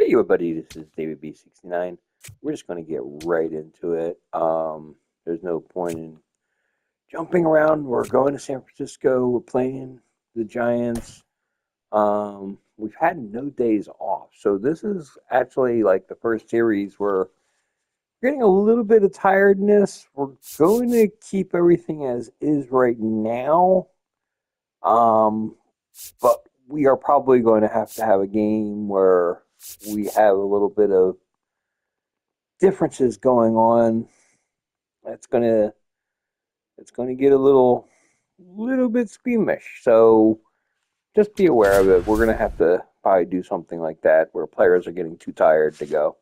Hey, everybody, this is David B69. We're just going to get right into it. There's no point in jumping around. We're going to San Francisco. We're playing the Giants. We've had no days off. So this is actually like the first series where we're getting a little bit of tiredness. We're going to keep everything as is right now. But we are probably going to have a game where we have a little bit of differences going on. That's gonna get a little bit squeamish. So just be aware of it. We're gonna have to probably do something like that where players are getting too tired to go.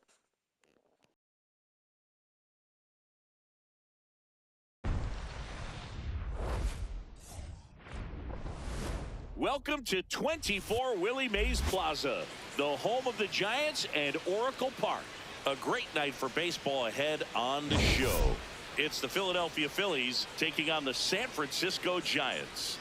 Welcome to 24 Willie Mays Plaza, the home of the Giants and Oracle Park. A great night for baseball ahead on the show. It's the Philadelphia Phillies taking on the San Francisco Giants.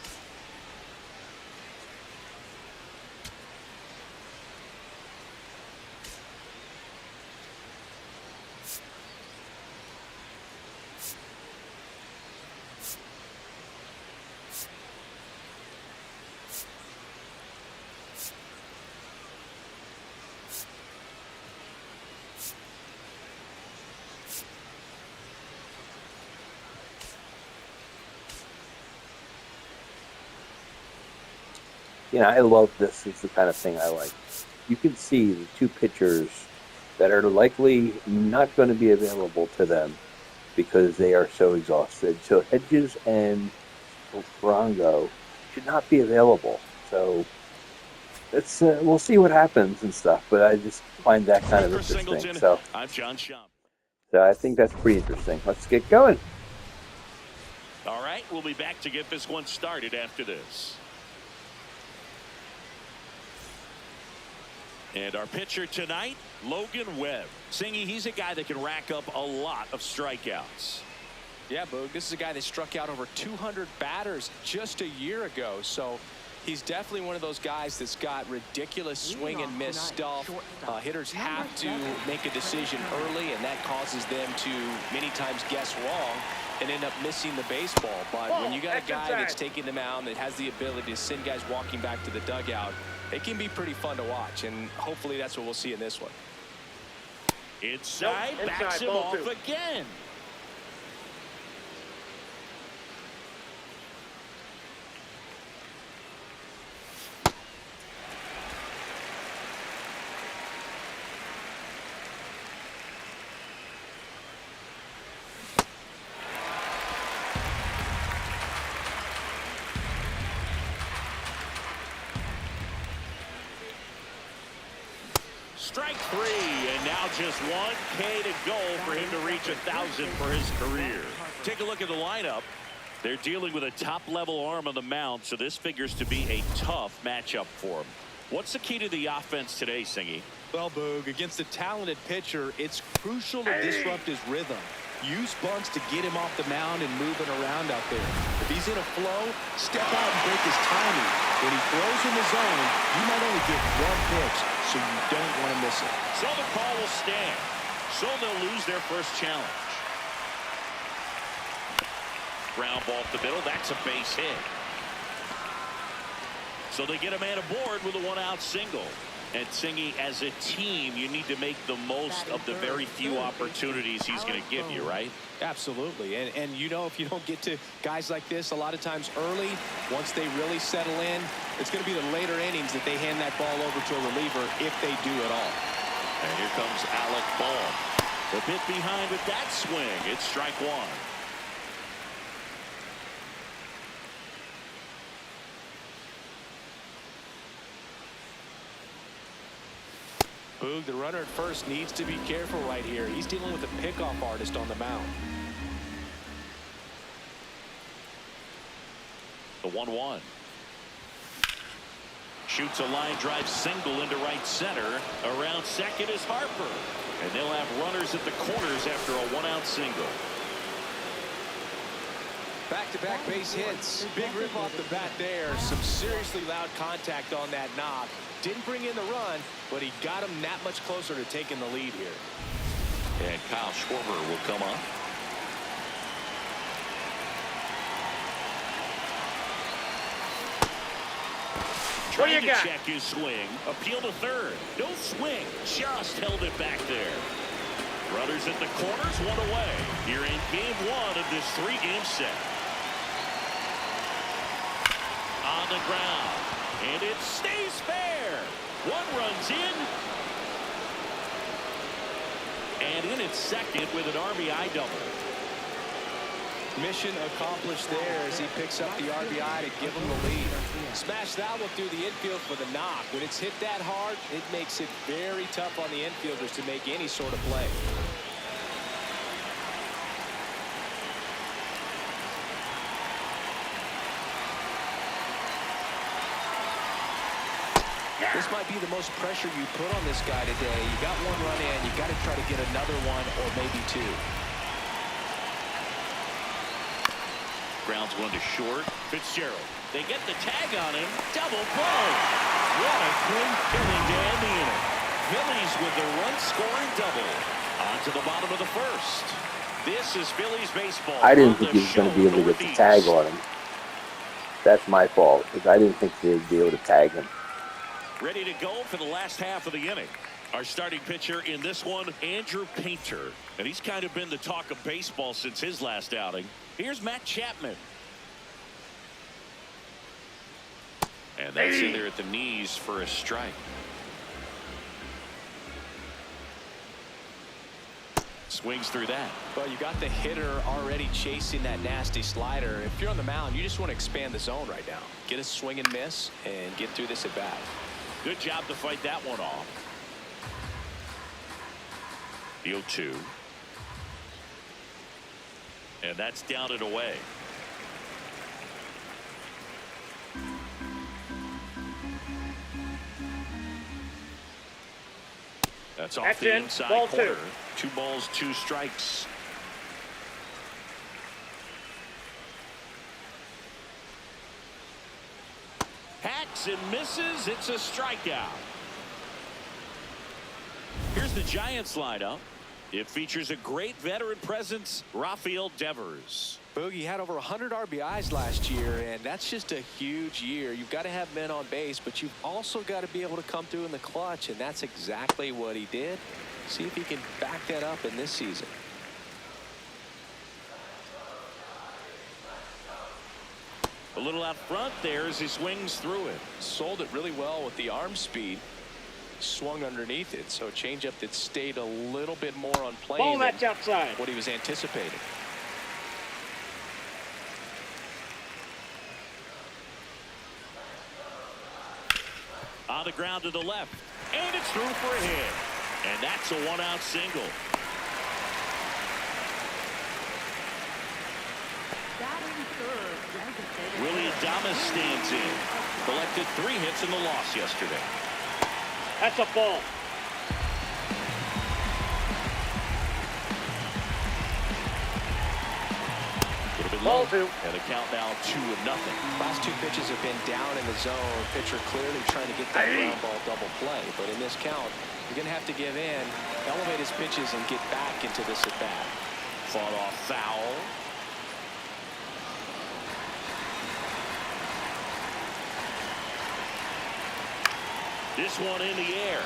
I love this. It's the kind of thing I like. You can see the two pitchers that are likely not going to be available to them because they are so exhausted. So Hedges and Frango should not be available. So we'll see what happens and stuff. But I just find that kind of interesting. So I'm John Schaub. So I think that's pretty interesting. Let's get going. All right, we'll be back to get this one started after this. And our pitcher tonight, Logan Webb. Singy, he's a guy that can rack up a lot of strikeouts. Yeah, Boog, this is a guy that struck out over 200 batters just a year ago. So he's definitely one of those guys that's got ridiculous swing and miss stuff. Hitters have to make a decision early, and that causes them to many times guess wrong and end up missing the baseball. But when you got a guy that's taking them out that has the ability to send guys walking back to the dugout, it can be pretty fun to watch, and hopefully that's what we'll see in this one. Inside, backs him off again. Strike three, and now just 1K to go for him to reach 1,000 for his career. Take a look at the lineup. They're dealing with a top-level arm on the mound, so this figures to be a tough matchup for him. What's the key to the offense today, Singy? Well, Boog, against a talented pitcher, it's crucial to disrupt his rhythm. Use bunts to get him off the mound and moving around out there. If he's in a flow, step out and break his timing. When he throws in the zone, you might only get one pitch, so you don't want to miss it. So the call will stand. So they'll lose their first challenge. Ground ball up the middle. That's a base hit. So they get a man aboard with a one-out single. And Singy, as a team, you need to make the most of the very few opportunities he's going to give you, right? Absolutely. And you know, if you don't get to guys like this a lot of times early, once they really settle in, it's going to be the later innings that they hand that ball over to a reliever if they do at all. And here comes Alec Bohm. A bit behind with that swing. It's strike one. Boog, the runner at first needs to be careful right here. He's dealing with a pickoff artist on the mound. The 1-1. Shoots a line drive single into right center. Around second is Harper. And they'll have runners at the corners after a one-out single. Back-to-back base hits. Big rip off the bat there. Some seriously loud contact on that knock. Didn't bring in the run, but he got him that much closer to taking the lead here. And Kyle Schwarber will come up. Trying to check his swing. Appeal to third. No swing. Just held it back there. Runners at the corners, one away. Here in game one of this 3-game set. On the ground. And it stays fair. One runs in. And in its second with an RBI double. Mission accomplished there as he picks up the RBI to give him the lead. Smash that one through the infield for the knock. When it's hit that hard, it makes it very tough on the infielders to make any sort of play. This might be the most pressure you put on this guy today. You got one run in, you got to try to get another one or maybe two. Grounds one to short. Fitzgerald. They get the tag on him. Double play. What a quick killing to end the inning. Phillies with the run-scoring double. On to the bottom of the first. This is Phillies baseball. I didn't think he was going to be able to get the tag on him. That's my fault, because I didn't think they'd be able to tag him. Ready to go for the last half of the inning. Our starting pitcher in this one, Andrew Painter. And he's kind of been the talk of baseball since his last outing. Here's Matt Chapman. And that's in there at the knees for a strike. Swings through that. Well, you got the hitter already chasing that nasty slider. If you're on the mound, you just want to expand the zone right now. Get a swing and miss and get through this at bat. Good job to fight that one off. The 0-2. And that's down and away. That's off the inside corner. 2 balls, 2 strikes. Hacks and misses. It's a strikeout. Here's the Giants lineup. It features a great veteran presence, Rafael Devers. Boogie had over 100 RBIs last year, and that's just a huge year. You've got to have men on base, but you've also got to be able to come through in the clutch, and that's exactly what he did. See if he can back that up in this season. A little out front there as he swings through it. Sold it really well with the arm speed. Swung underneath it, so a changeup that stayed a little bit more on plane. Ball that's outside. What he was anticipating. On the ground to the left, and it's through for a hit, and that's a 1-out single. Willie Adames stands in. Collected 3 hits in the loss yesterday. That's a ball. Could have been Ball low. 2. And the count now 2-0. Last 2 pitches have been down in the zone. Pitcher clearly trying to get that ground ball double play. But in this count, you're going to have to give in, elevate his pitches, and get back into this at bat. Fought off foul. This one in the air.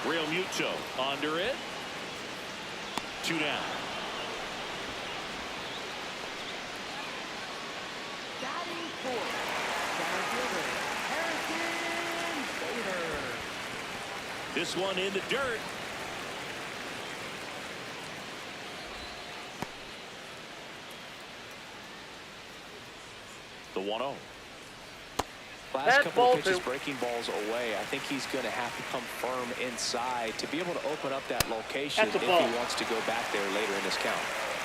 Real Muto under it. 2 down. Batting fourth, center fielder, Harrison Bader. This one in the dirt. The 1-0. Last couple of pitches breaking balls away. I think he's going to have to come firm inside to be able to open up that location if he wants to go back there later in this count.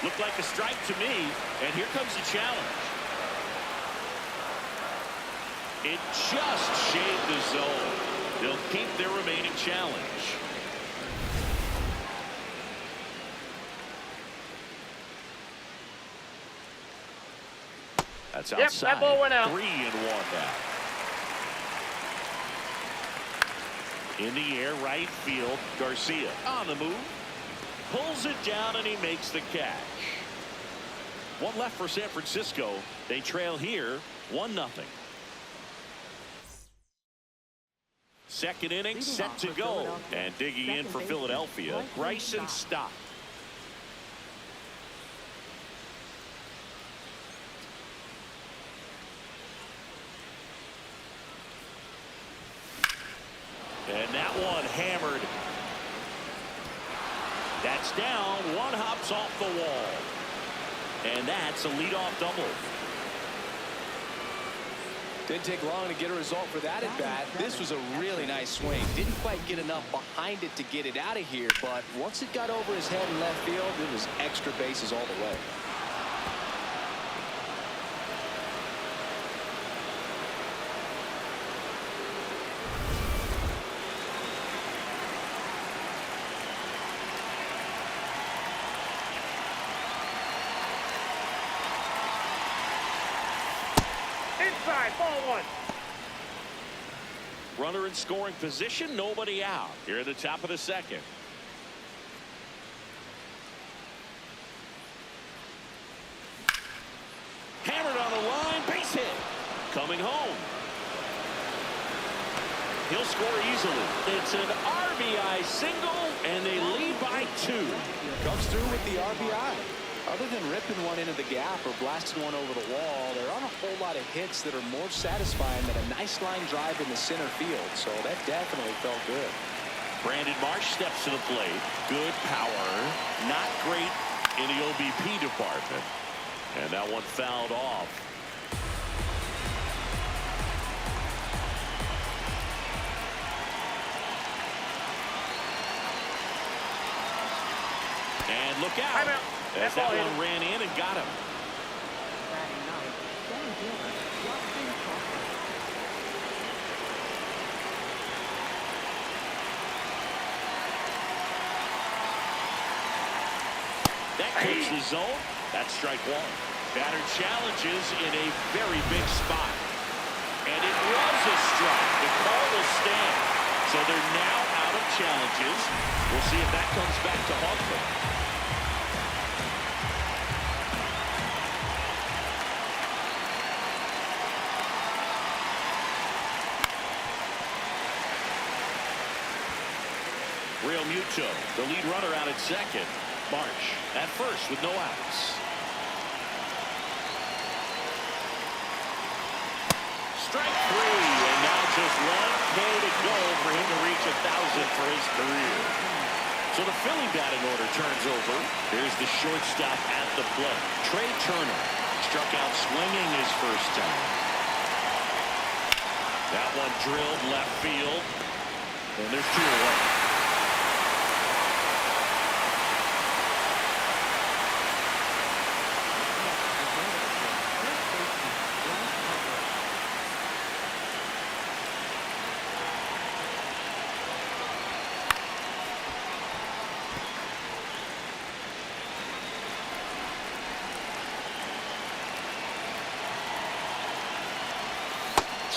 Looked like a strike to me, and here comes the challenge. It just shaved the zone. They'll keep their remaining challenge. That's Yep, outside. that ball went out. 3-1 now. In the air, right field. Garcia on the move. Pulls it down, and he makes the catch. One left for San Francisco. They trail here 1-0. Second inning set to go. And digging in for Philadelphia, Bryson Stott. And that one hammered. That's down. One hops off the wall. And that's a leadoff double. Didn't take long to get a result for that at bat. This was a really nice swing. Didn't quite get enough behind it to get it out of here, but once it got over his head in left field, it was extra bases all the way. Inside, ball one. Runner in scoring position, nobody out. Here at the top of the second. Hammered on the line, base hit. Coming home. He'll score easily. It's an RBI single, and they lead by 2. Comes through with the RBI. Other than ripping one into the gap or blasting one over the wall, there aren't a whole lot of hits that are more satisfying than a nice line drive in the center field. So that definitely felt good. Brandon Marsh steps to the plate. Good power. Not great in the OBP department. And that one fouled off. And look out. As that one ran in and got him. That takes the zone. That's strike one. Batter challenges in a very big spot. And it was a strike. The call will stand. So they're now out of challenges. We'll see if that comes back to haunt them. Real Muto, the lead runner out at second. Marsh at first with no outs. Strike 3, and now just 1K to go for him to reach 1,000 for his career. So the Philly batting order turns over. Here's the shortstop at the plate. Trey Turner struck out swinging his first time. That one drilled left field, and there's 2 away.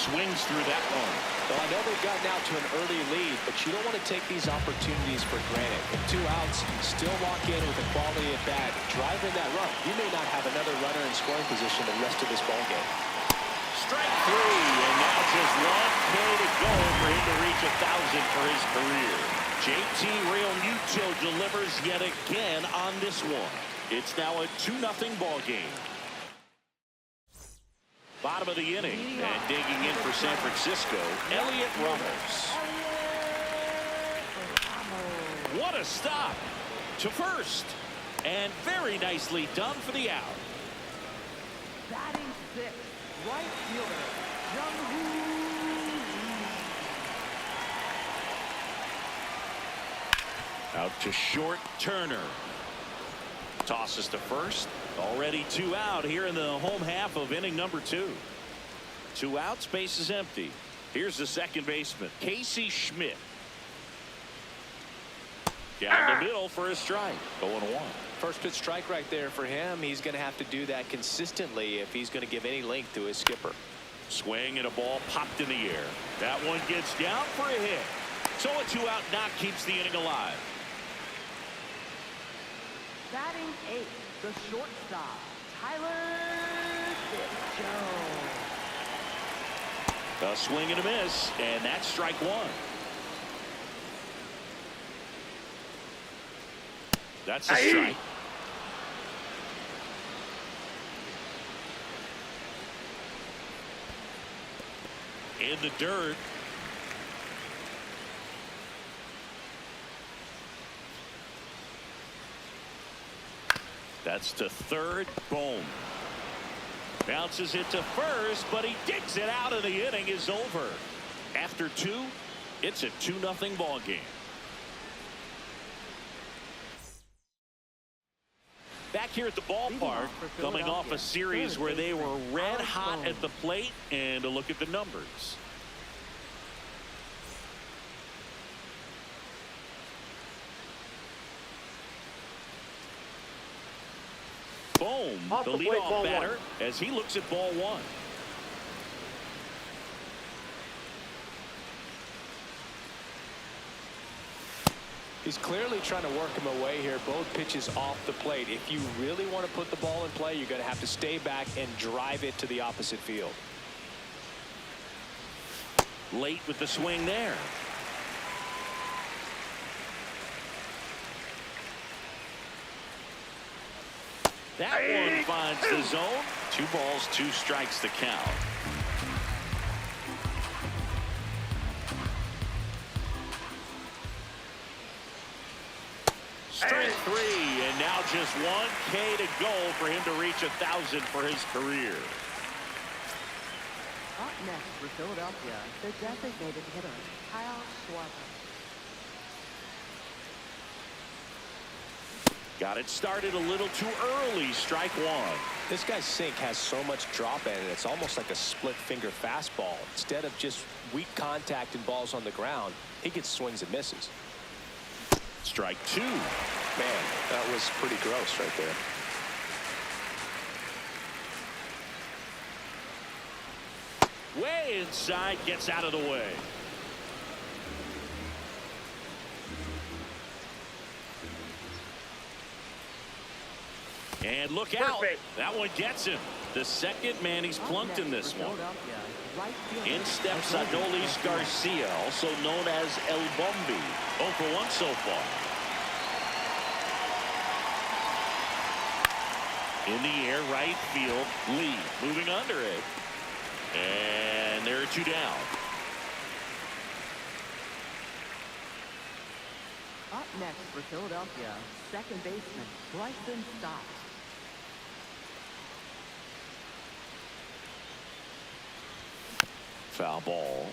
Swings through that one. Well, I know they've gotten out to an early lead, but you don't want to take these opportunities for granted. With 2 outs, still lock in with a quality at bat. Driving that run, you may not have another runner in scoring position the rest of this ball game. Strike 3, and now just 1K to go for him to reach 1,000 for his career. JT Realmuto delivers yet again on this one. It's now a 2-0 ball game. Bottom of the inning, and digging in for San Francisco, Elliot Ramos. What a stop to first, and very nicely done for the out. Batting 6, right fielder, Jung-Hoo Lee. Out to short, Turner. Tosses to first. Already 2 out here in the home half of inning number 2. 2 outs, base is empty. Here's the second baseman, Casey Schmidt. Down the middle for a strike. 0-1. First pitch strike right there for him. He's going to have to do that consistently if he's going to give any length to his skipper. Swing and a ball popped in the air. That one gets down for a hit. So a 2-out knock keeps the inning alive. Batting 8, the shortstop, Tyler Fitzgerald. A swing and a miss, and that's strike one. That's a strike. In the dirt. That's to third. Boom. Bounces it to first, but he digs it out, and the inning is over. After 2, it's a 2-0 ball game. Back here at the ballpark, coming off a series where they were red hot at the plate, and a look at the numbers. Boom, the leadoff batter as he looks at ball one. He's clearly trying to work him away here. Both pitches off the plate. If you really want to put the ball in play, you're going to have to stay back and drive it to the opposite field. Late with the swing there. That one finds the zone. 2 balls, 2 strikes to count. Strike 3, and now just 1 K to go for him to reach 1,000 for his career. Up next for Philadelphia, the designated hitter, Kyle Schwarber. Got it started a little too early. Strike 1. This guy's sink has so much drop in it. It's almost like a split finger fastball. Instead of just weak contact and balls on the ground, he gets swings and misses. Strike 2. Man, that was pretty gross right there. Way inside, gets out of the way. And look out. That one gets him. The second man he's plunked in this one. In steps Adolis Garcia, also known as El Bombi. 0 for 1 so far. In the air, right field. Lee moving under it. And there are 2 down. Up next for Philadelphia, second baseman Bryson Stott. Foul ball.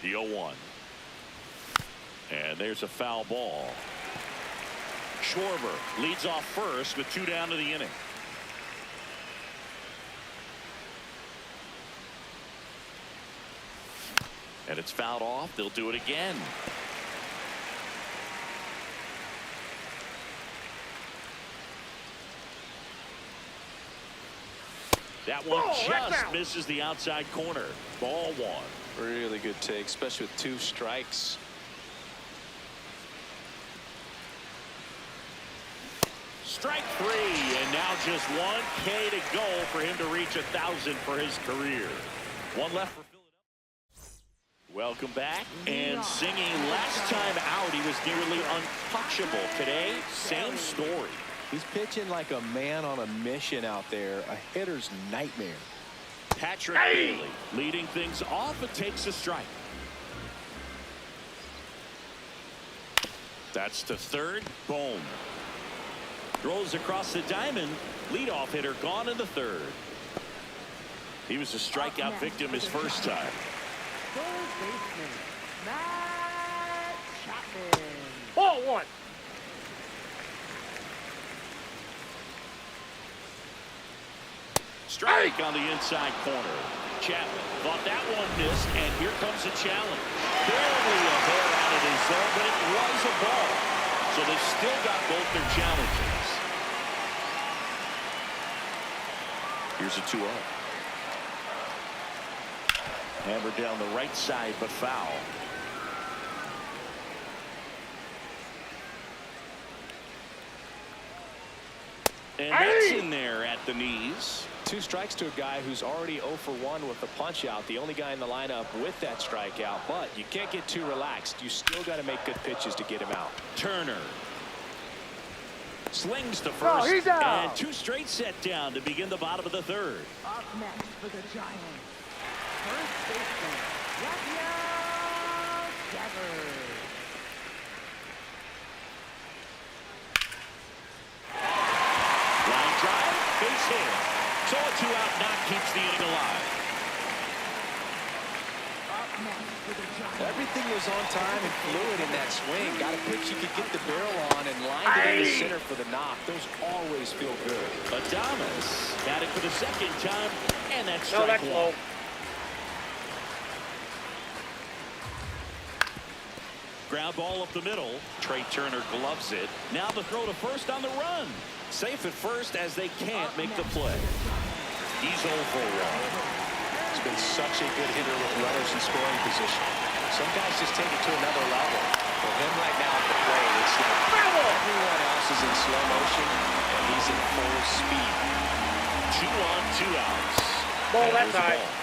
The 0-1. And there's a foul ball. Schwarber leads off first with 2 down to the inning. And it's fouled off. They'll do it again. That one just misses the outside corner. Ball 1. Really good take, especially with 2 strikes. Strike 3, and now just 1 K to go for him to reach 1,000 for his career. 1 left for Philadelphia. Welcome back. And singing last time out, he was nearly untouchable. Today, same story. He's pitching like a man on a mission out there, a hitter's nightmare. Patrick Bailey leading things off. It takes a strike. That's to third. Boom. Throws across the diamond. Leadoff hitter gone in the third. He was a strikeout victim his first time. Third baseman Matt Chapman. Ball 1. Strike on the inside corner. Chapman thought that one missed, and here comes a challenge. Barely a hair out of his zone, but it was a ball. So they've still got both their challenges. Here's a 2-0. Hammered down the right side, but foul. And that's in there at the knees. 2 strikes to a guy who's already 0 for 1 with the punch out. The only guy in the lineup with that strikeout. But you can't get too relaxed. You still got to make good pitches to get him out. Turner slings to first. he's out. And 2 straight set down to begin the bottom of the 3rd. Up next for the Giants, first baseman, Rafael Devers. Line drive, base hit. So a 2-out knock keeps the inning alive. Up next for the Giants. Everything was on time and fluid in that swing. Got a pitch you could get the barrel on and lined it in the center for the knock. Those always feel good. Adames got it for the 2nd time, and that's No, strike that's 1. low. Ground ball up the middle. Trey Turner gloves it. Now the throw to first on the run. Safe at first as they can't make the play. He's 0 for 1. He's been such a good hitter with runners in scoring position. Some guys just take it to another level. For him right now at the plate, it's like everyone else is in slow motion, and he's in full speed. 2 on, 2 outs. Ball And that there's the side. ball.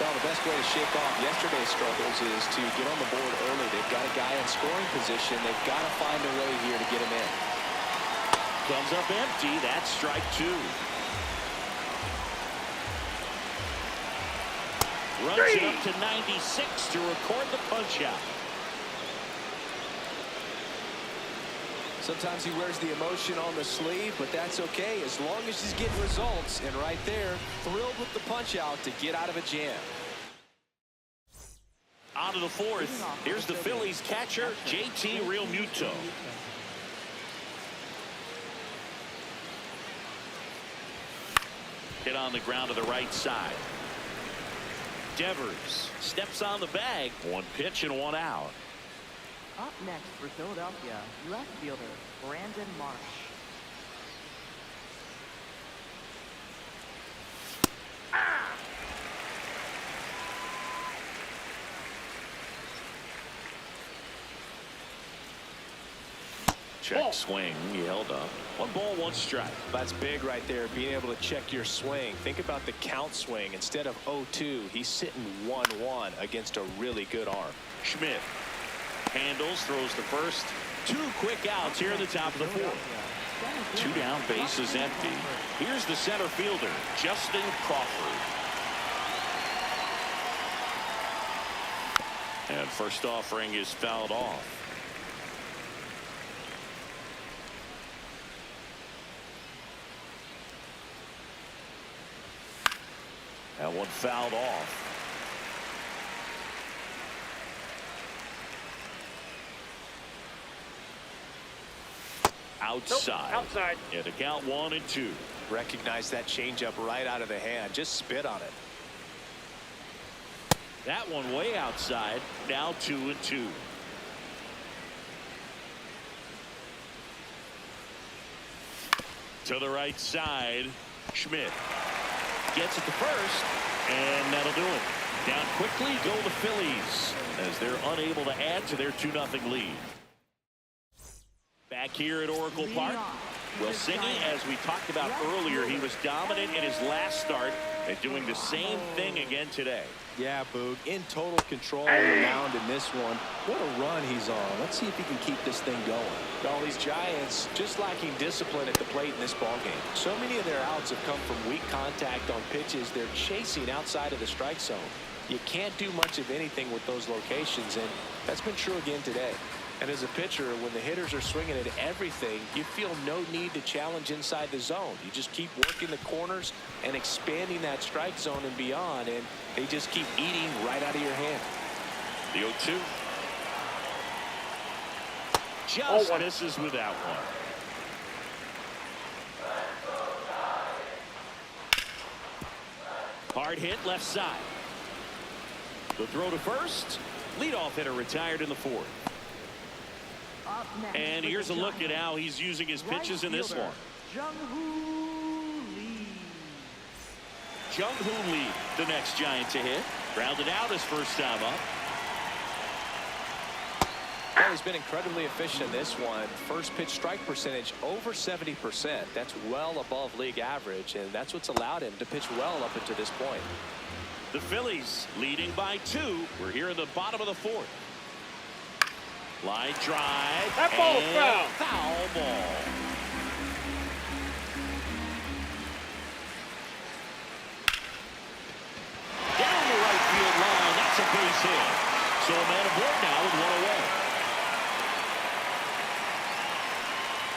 Well, the best way to shake off yesterday's struggles is to get on the board early. They've got a guy in scoring position. They've got to find a way here to get him in. Comes up empty. That's strike 2. Runs it up to 96 to record the punch out. Sometimes he wears the emotion on the sleeve, but that's okay as long as he's getting results. And right there, thrilled with the punch out to get out of a jam. On to the 4th. Here's the Phillies catcher, JT Realmuto. Hit on the ground to the right side. Devers steps on the bag. 1 pitch and 1 out. Up next for Philadelphia, left fielder, Brandon Marsh. Check swing. He held up. 1 ball, 1 strike. That's big right there, being able to check your swing. Think about the count swing. Instead of 0-2, he's sitting 1-1 against a really good arm. Schmidt handles, throws to first. 2 quick outs here in the top of the 4th. 2 down, base is empty. Here's the center fielder, Justin Crawford. And first offering is fouled off. That one fouled off. Outside. Nope, outside. Yeah, the count 1 and 2. Recognize that changeup right out of the hand. Just spit on it. That one way outside. Now 2 and 2. To the right side. Schmidt gets it to first, and that'll do it. Down quickly go the Phillies as they're unable to add to their 2-0 lead. Back here at Oracle Park. Well, Singy, as we talked about earlier, he was dominant in his last start and doing the same thing again today. Yeah, Boog, in total control of the mound in this one. What a run he's on. Let's see if he can keep this thing going. All these Giants just lacking discipline at the plate in this ballgame. So many of their outs have come from weak contact on pitches they're chasing outside of the strike zone. You can't do much of anything with those locations, and that's been true again today. And as a pitcher, when the hitters are swinging at everything, you feel no need to challenge inside the zone. You just keep working the corners and expanding that strike zone and beyond, and they just keep eating right out of your hand. The 0-2. Just misses with that one. Hard hit left side. The throw to first. Leadoff hitter retired in the fourth. Up next And for here's a the look at Giants, how he's using his pitches in this fielder, one. Jung-Hoo Lee. Jung-Hoo Lee, the next Giant to hit. Grounded out his first time up. Well, he's been incredibly efficient in this one. First pitch strike percentage over 70%. That's well above league average, and that's what's allowed him to pitch well up until this point. The Phillies leading by 2. We're here in the bottom of the fourth. Line drive. That ball's and foul. Foul ball. Down the right field line. That's a base hit. So a man aboard now with 1 away.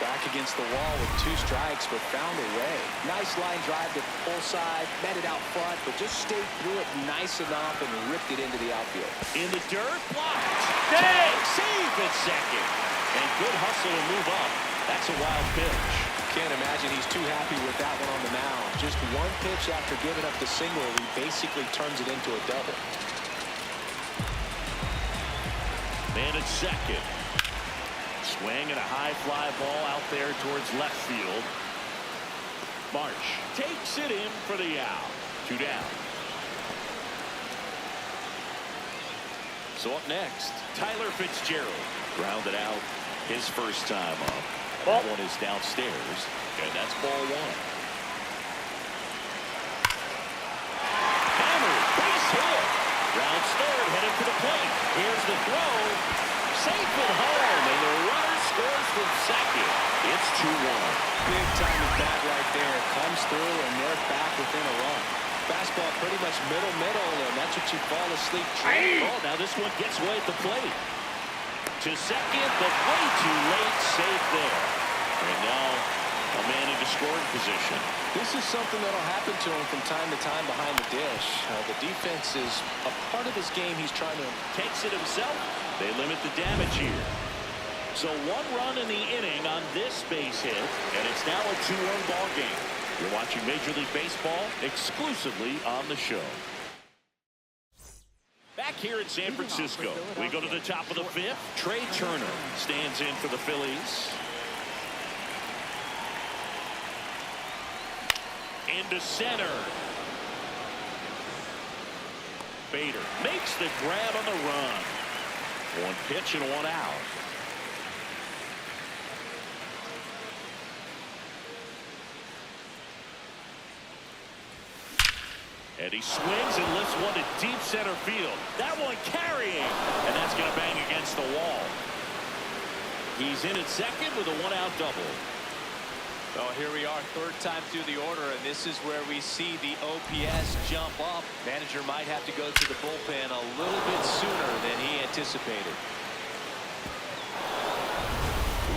Back against the wall with 2 strikes, but found a way. Nice line drive to full side, met it out front, but just stayed through it nice enough and ripped it into the outfield. In the dirt, blocked. Hey! Save at second. And good hustle to move up. That's a wild pitch. Can't imagine he's too happy with that one on the mound. Just 1 pitch after giving up the single, he basically turns it into a double. Man at second. Swing and a high fly ball out there towards left field. Marsh takes it in for the out. 2 down. So up next, Tyler Fitzgerald. Grounded out his first time up. That one is downstairs, and that's ball 1. Hammered, base hit. Rounds third, headed to the plate. Here's the throw. Safe at home, and the runner scores from second. It's 2-1. Big time at bat right there. Comes through, and they're back within a run. Fastball pretty much middle, and that's what you fall asleep trying. Oh, now this one gets way at the plate. To second, but way too late. Safe there. And now a man into scoring position. This is something that'll happen to him from time to time behind the dish. The defense is a part of his game he's trying to... Takes it himself. They limit the damage here. So 1 run in the inning on this base hit, and it's now a 2-1 ball game. You're watching Major League Baseball exclusively on the show. Back here in San Francisco, we go to the top of the 5th. Trey Turner stands in for the Phillies. Into center. Bader makes the grab on the run. 1 pitch and 1 out. And he swings and lifts one to deep center field. That one carrying, and that's going to bang against the wall. He's in at second with a 1-out double. Well, here we are, 3rd time through the order, and this is where we see the OPS jump up. Manager might have to go to the bullpen a little bit sooner than he anticipated.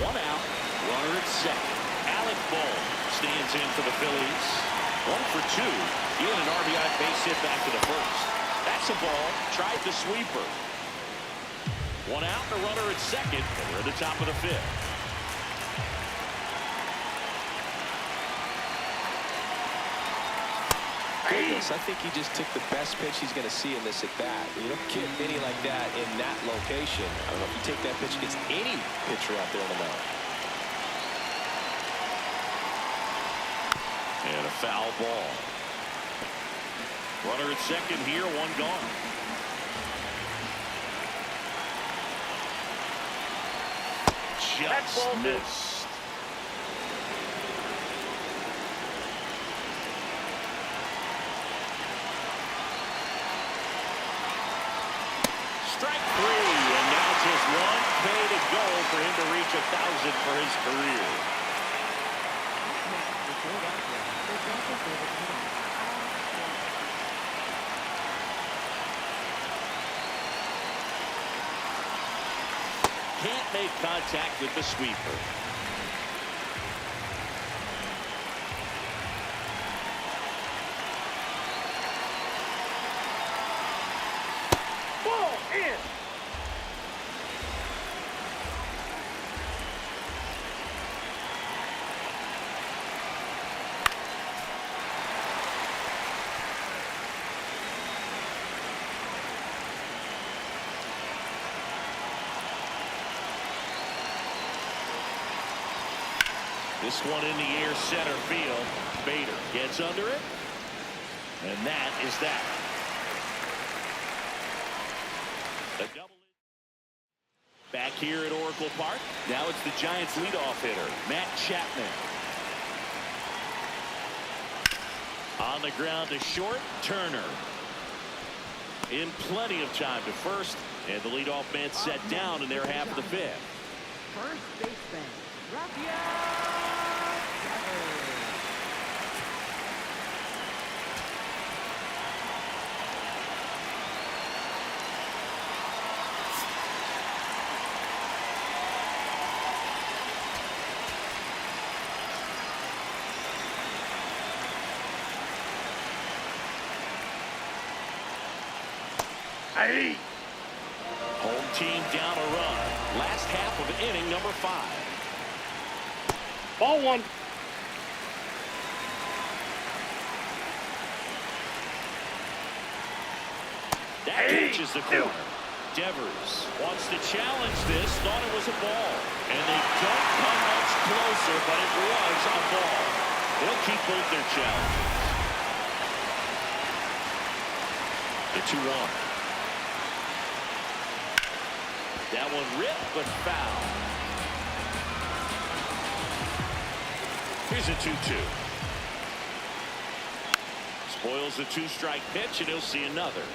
1 out, runner at second. Alec Bohm stands in for the Phillies. 1 for 2. Dealing an RBI base hit back to the first. That's a ball. Tried the sweeper. 1 out, and a runner at second, and we're at the top of the 5th. Goodness, I think he just took the best pitch he's going to see in this at bat. You don't get many like that in that location. I don't know if you take that pitch against any pitcher out there on the mound. And a foul ball. Runner at second here, 1 gone. Just missed. Strike 3, and now just 1 K to go for him to reach 1,000 for his career. Next for Philadelphia, the designated hitter. Can't make contact with the sweeper. Ball in. This one in the air, center field. Bader gets under it. And that is that. A double. Back here at Oracle Park. Now it's the Giants leadoff hitter, Matt Chapman. On the ground to short, Turner. In plenty of time to first, and the leadoff man set down in their half of the fifth. First baseman, Rafael. Hey. Home team down a run. Last half of inning number 5. Ball 1. That catches the corner. Devers wants to challenge this. Thought it was a ball. And they don't come much closer, but it was a ball. They'll keep both their challenges. The 2-1. That one ripped, but foul. Here's a 2-2. Spoils the 2-strike pitch, and he'll see another.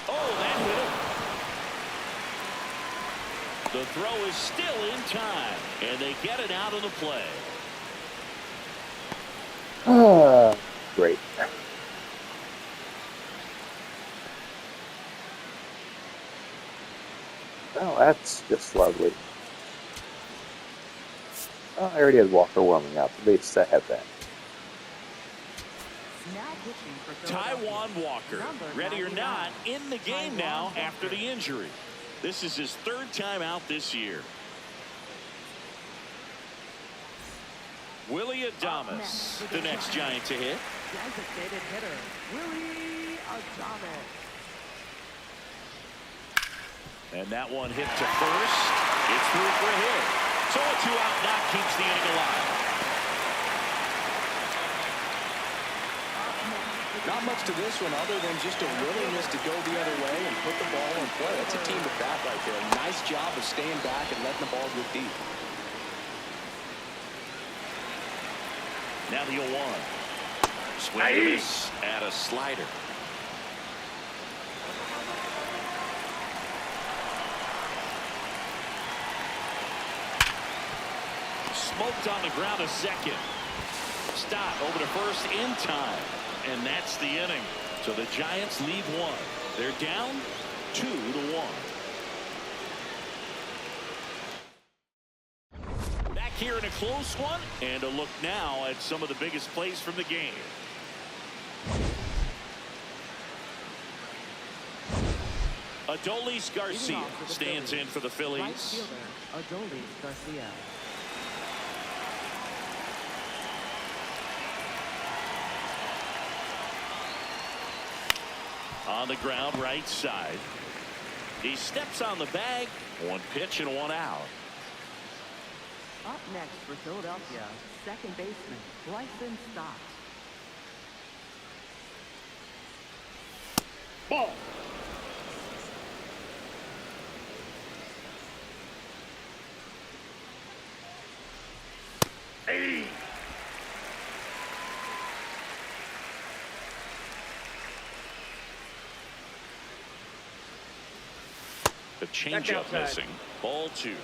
Oh, that hit him. The throw is still in time, and they get it out of the play. Great. Oh, that's just lovely. Oh, I already had Walker warming up. At least I have that. Now pitching for Philadelphia. Taiwan Walker, ready or not, in the game now after the injury. This is his 3rd time out this year. Willie Adames, the next Giant to hit. Designated hitter, Willie Adames. And that one hit to first. It's through for a hit. So a 2-out knock keeps the inning alive. Not much to this one other than just a willingness to go the other way and put the ball in play. That's a team at bat right there. Nice job of staying back and letting the ball go deep. Now the 0-1. Swing and miss at a slider. Smoked on the ground a second. Stop over to first in time. And that's the inning. So the Giants lead 1. They're down 2-1. Back here in a close one. And a look now at some of the biggest plays from the game. Adolis Garcia stands in for the Phillies. Right fielder, Adolis Garcia. On the ground, right side. He steps on the bag. 1 pitch and 1 out. Up next for Philadelphia, second baseman, Bryson Stott. Ball. Hey. The changeup missing. Ball 2.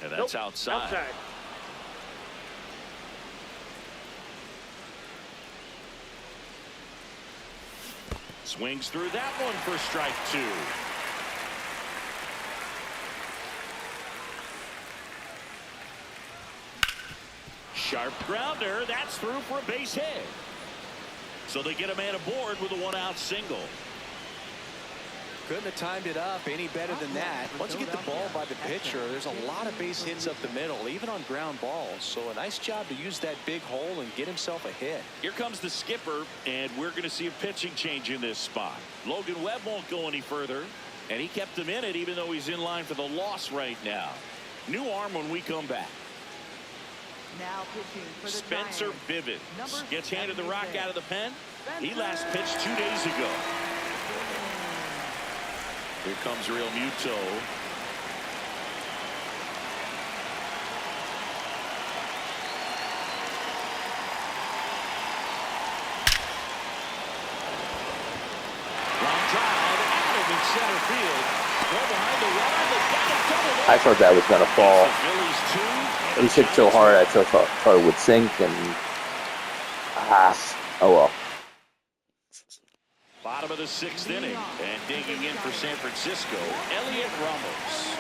And that's outside. Swings through that one for strike 2. Sharp grounder. That's through for a base hit. So they get a man aboard with a 1-out single. Couldn't have timed it up any better than that. Once you get the ball by the pitcher, there's a lot of base hits up the middle, even on ground balls. So a nice job to use that big hole and get himself a hit. Here comes the skipper, and we're going to see a pitching change in this spot. Logan Webb won't go any further, and he kept him in it even though he's in line for the loss right now. New arm when we come back. Now pitching for the Spencer Giants. Bivens gets handed the rock out of the pen. He last pitched 2 days ago. Here comes Real Muto. Line drive out of in center field. Well behind the wall. They got it doubled. I thought that was going to fall. The Phillies 2. He hit so hard, I thought it would sink, and oh well. Bottom of the 6th inning, and digging in for San Francisco, Elliot Ramos.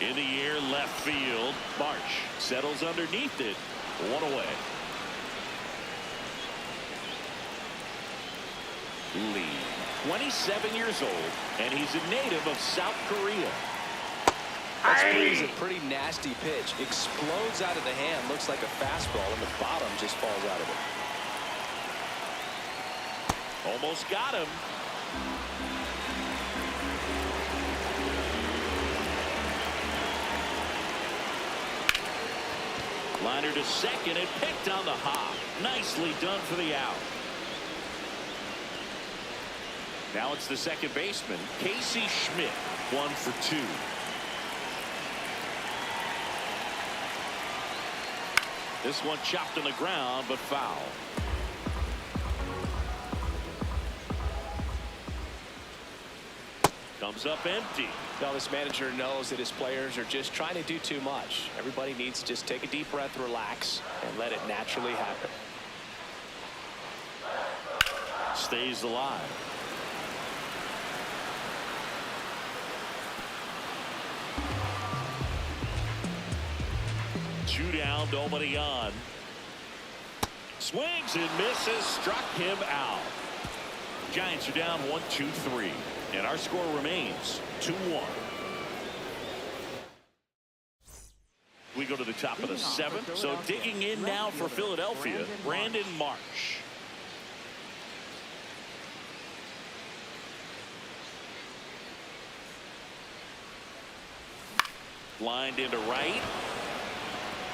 In the air, left field, Marsh settles underneath it, 1 away. Lee, 27 years old, and he's a native of South Korea. That's a pretty nasty pitch. Explodes out of the hand. Looks like a fastball, and the bottom just falls out of it. Almost got him. Liner to second and picked on the hop. Nicely done for the out. Now it's the second baseman, Casey Schmidt, 1 for 2. This one chopped on the ground, but foul. Comes up empty. Now this manager knows that his players are just trying to do too much. Everybody needs to just take a deep breath, relax, and let it naturally happen. Stays alive. Two down, nobody on. Swings and misses, struck him out. Giants are down 1-2-3, and our score remains 2-1. We go to the top of the 7th. So digging in now for Philadelphia, Brandon Marsh. Lined into right.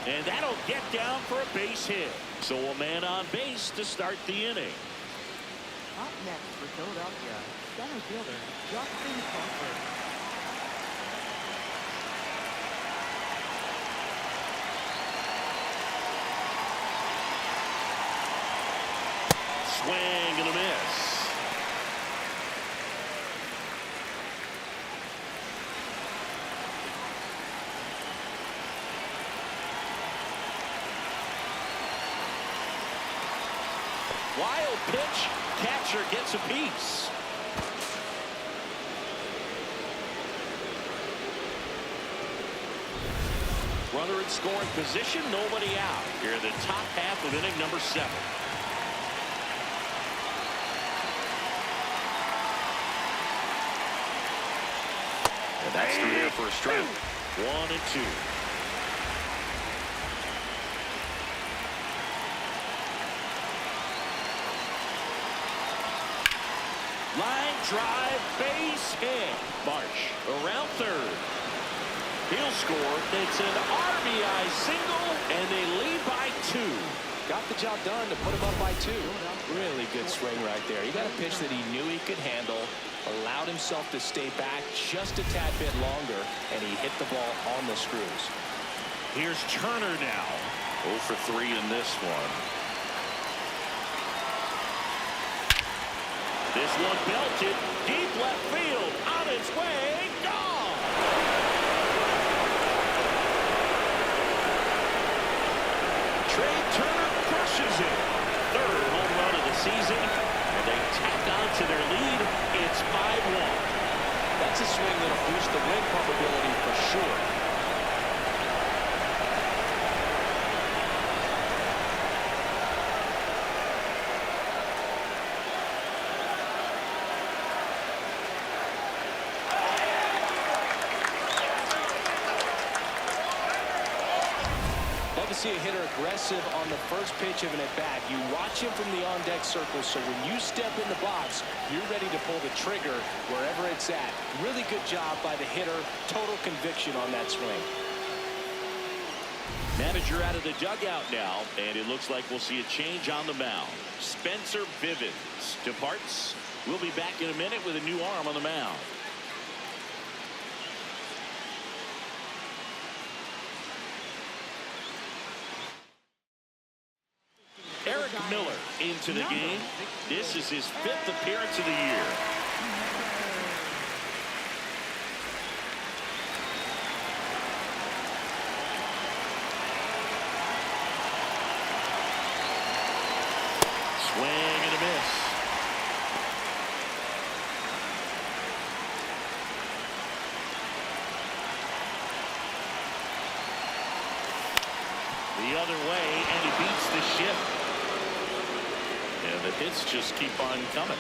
And that'll get down for a base hit. So a man on base to start the inning. Up next for Philadelphia, center fielder Justin Crawford. Swing and a miss. Wild pitch. Catcher gets a piece. Runner in scoring position. Nobody out. Here in the top half of inning number 7. And that's through there for a strike. 1 and 2. Line drive, base hit. Marsh around third. He'll score. It's an RBI single, and they lead by 2. Got the job done to put him up by 2. Really good swing right there. He got a pitch that he knew he could handle, allowed himself to stay back just a tad bit longer, and he hit the ball on the screws. Here's Turner now. 0 for 3 in this one. This one belted deep left field, on its way, gone. Trey Turner crushes it. 3rd home run of the season, and they tack on to their lead. It's 5-1. That's a swing that'll boost the win probability for sure. to see a hitter aggressive on the first pitch of an at-bat. You watch him from the on-deck circle, so when you step in the box, you're ready to pull the trigger wherever it's at. Really good job by the hitter. Total conviction on that swing. Manager out of the dugout now, and it looks like we'll see a change on the mound. Spencer Bivens departs. We'll be back in a minute with a new arm on the mound. Eric Miller into the game. This is his 5th appearance of the year. Swing and a miss. The other way, and he beats the shift. And the hits just keep on coming.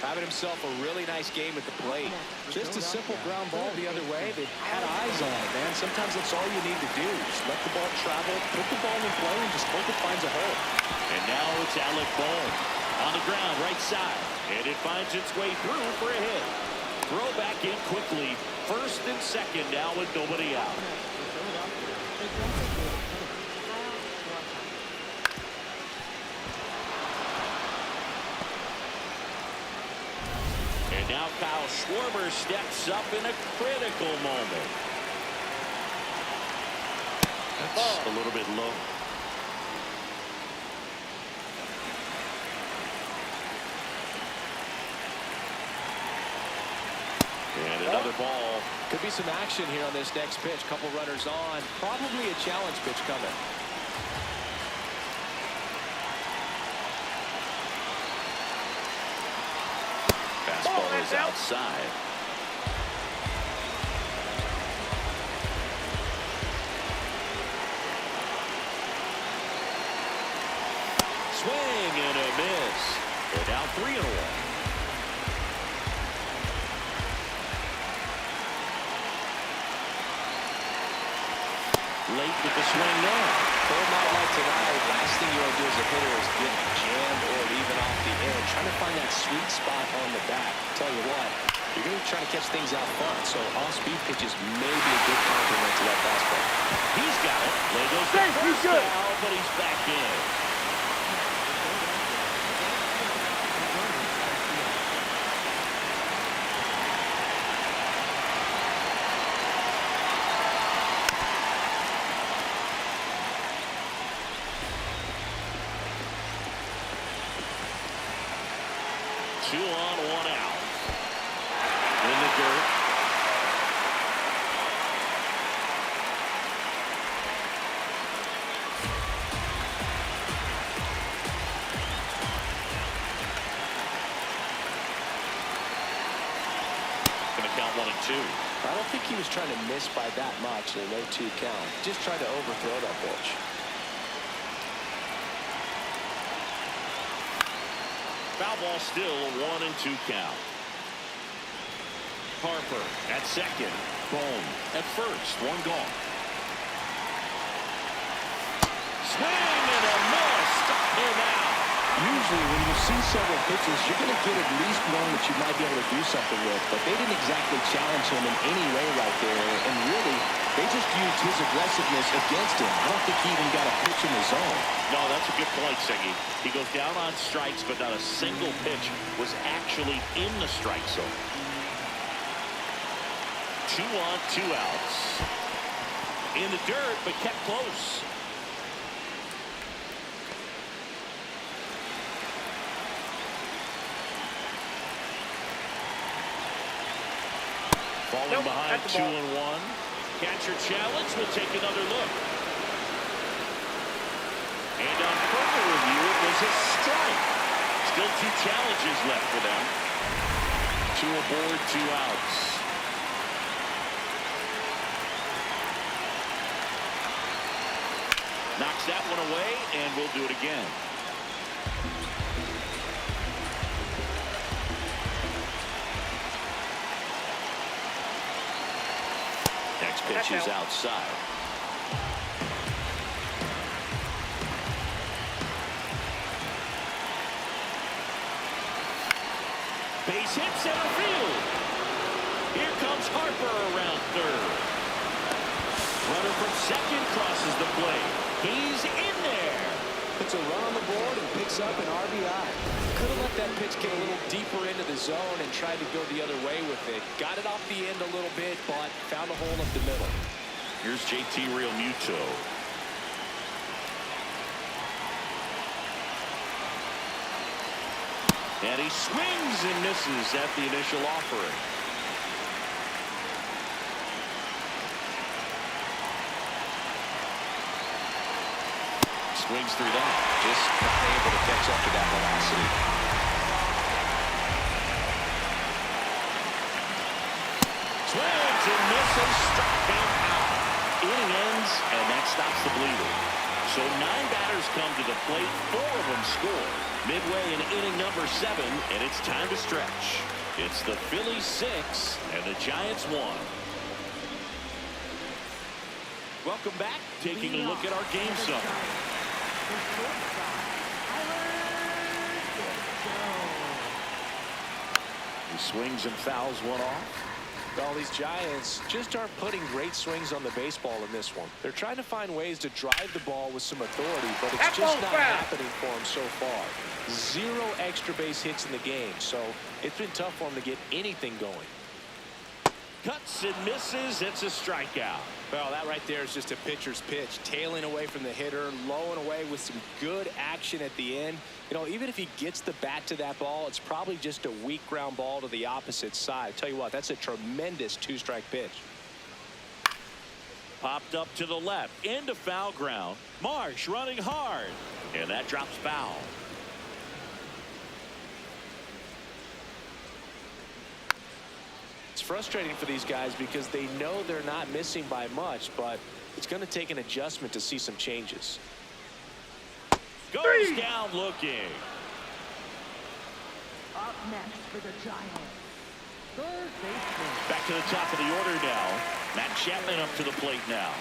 Having himself a really nice game at the plate. Just a simple ground ball the other way. They had eyes on it, man. Sometimes that's all you need to do. Just let the ball travel, put the ball in play, and just hope it finds a hole. And now it's Alec Bohm on the ground, right side. And it finds its way through for a hit. Throw back in quickly. First and second now with nobody out. And now Kyle Schwarber steps up in a critical moment. That's a little bit low. And another ball. Could be some action here on this next pitch. Couple runners on. Probably a challenge pitch coming. Fastball is outside. Swing and a miss. And now 3-1. Late with the swing now. Cold night like tonight, last thing you want to do as a hitter is get jammed or even off the edge. Trying to find that sweet spot on the bat. Tell you what, you're going to try to catch things out front, so off-speed pitches may be a good compliment to that fastball. He's got it. There goes the first foul, but he's back in. Two on, one out. In the dirt. Gonna count 1 and 2. I don't think he was trying to miss by that much in a 0-2 count. Just tried to overthrow that pitch. Foul ball still a 1 and 2 count. Harper at second. Bohm at first. One gone. Swing and a miss. Him out. Usually when you see several pitches, you're going to get at least one that you might be able to do something with. But they didn't exactly challenge him in any way right there. And really, they just used his aggressiveness against him. I don't think he even got a pitch in the zone. No, that's a good point, Siggy. He goes down on strikes, but not a single pitch was actually in the strike zone. 2 on, 2 outs. In the dirt, but kept close. Falling behind 2 and 1. Catcher challenge. We'll take another look. And on further review, it was a strike. Still 2 challenges left for them. 2 aboard, 2 outs. Knocks that one away, and we'll do it again. Next pitch is outside. Base hit center field. Here comes Harper around third. Runner from second crosses the plate. He's in there. Puts a run on the board and picks up an RBI. Could have let that pitch get a little deeper into the zone and tried to go the other way with it. Got it off the end a little bit, but found a hole up the middle. Here's JT Realmuto. And he swings and misses at the initial offering. Swings through that. Just not able to catch up to that velocity. Swings and misses. Struck him out. Inning ends, and that stops the bleeding. So 9 batters come to the plate. 4 of them score. Midway in inning number 7, and it's time to stretch. It's the Phillies 6 and the Giants 1. Welcome back. Taking a look at our game summary. He swings and fouls one off. Well, these Giants just aren't putting great swings on the baseball in this one. They're trying to find ways to drive the ball with some authority, but it's just not happening for them so far. 0 extra base hits in the game, so it's been tough for them to get anything going. Cuts and misses. It's a strikeout. Well, that right there is just a pitcher's pitch. Tailing away from the hitter, low and away with some good action at the end. You know, even if he gets the bat to that ball, it's probably just a weak ground ball to the opposite side. Tell you what, that's a tremendous 2-strike pitch. Popped up to the left. Into foul ground. Marsh running hard. And that drops foul. It's frustrating for these guys because they know they're not missing by much, but it's going to take an adjustment to see some changes. Goes down looking. Up next for the Giants, third baseman. Back to the top of the order now. Matt Chapman up to the plate now.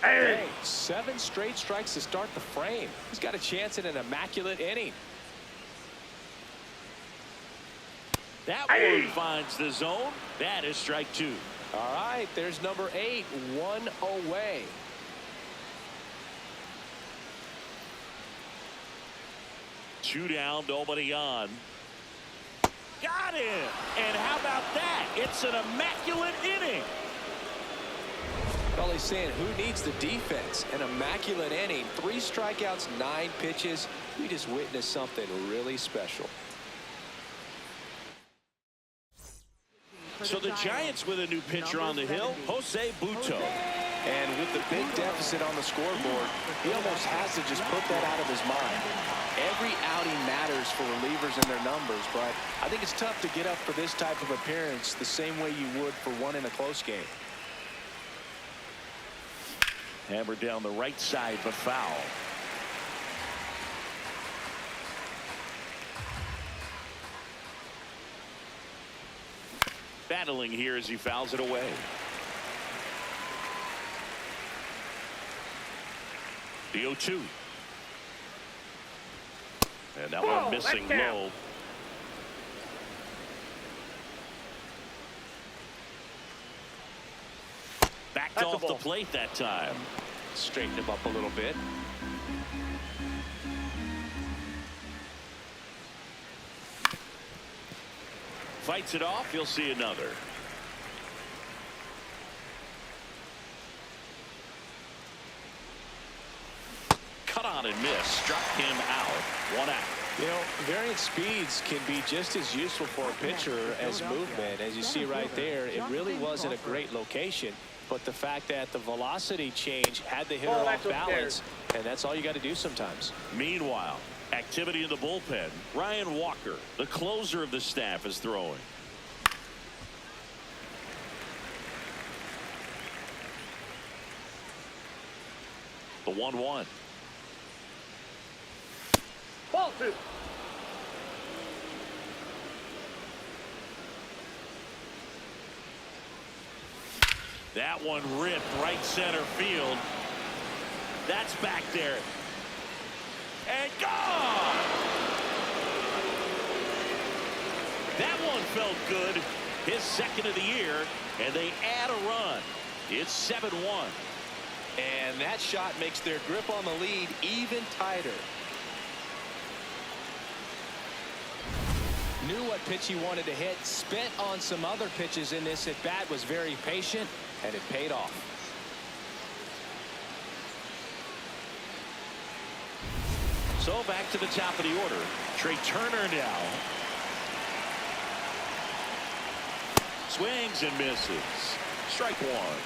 Hey, 7 straight strikes to start the frame. He's got a chance at an immaculate inning. That one finds the zone. That is strike 2. All right, there's number 8, 1 away. Two down, nobody on. Got him! And how about that? It's an immaculate inning. Well, he's saying who needs the defense? An immaculate inning. 3 strikeouts, 9 pitches. We just witnessed something really special. So the Giants with a new pitcher on the hill, Jose Butto. And with the big deficit on the scoreboard, he almost has to just put that out of his mind. Every outing matters for relievers and their numbers, but I think it's tough to get up for this type of appearance the same way you would for one in a close game. Hammered down the right side, but foul. Battling here as he fouls it away. The 0-2. And that one missing low. Backed off the plate that time. Straighten him up a little bit. Fights it off. You'll see another. Cut on and miss. Struck him out. 1 out. You know, variant speeds can be just as useful for a pitcher as movement. As you see right there, it really wasn't a great location, but the fact that the velocity change had the hitter off balance, and that's all you got to do sometimes. Meanwhile, activity in the bullpen. Ryan Walker, the closer of the staff, is throwing. The 1-1. Ball 2. That one ripped right center field. That's back there. And gone! That one felt good. His second of the year, and they add a run. It's 7-1. And that shot makes their grip on the lead even tighter. Knew what pitch he wanted to hit, spent on some other pitches in this at bat, was very patient, and it paid off. So back to the top of the order. Trey Turner now. Swings and misses. Strike one.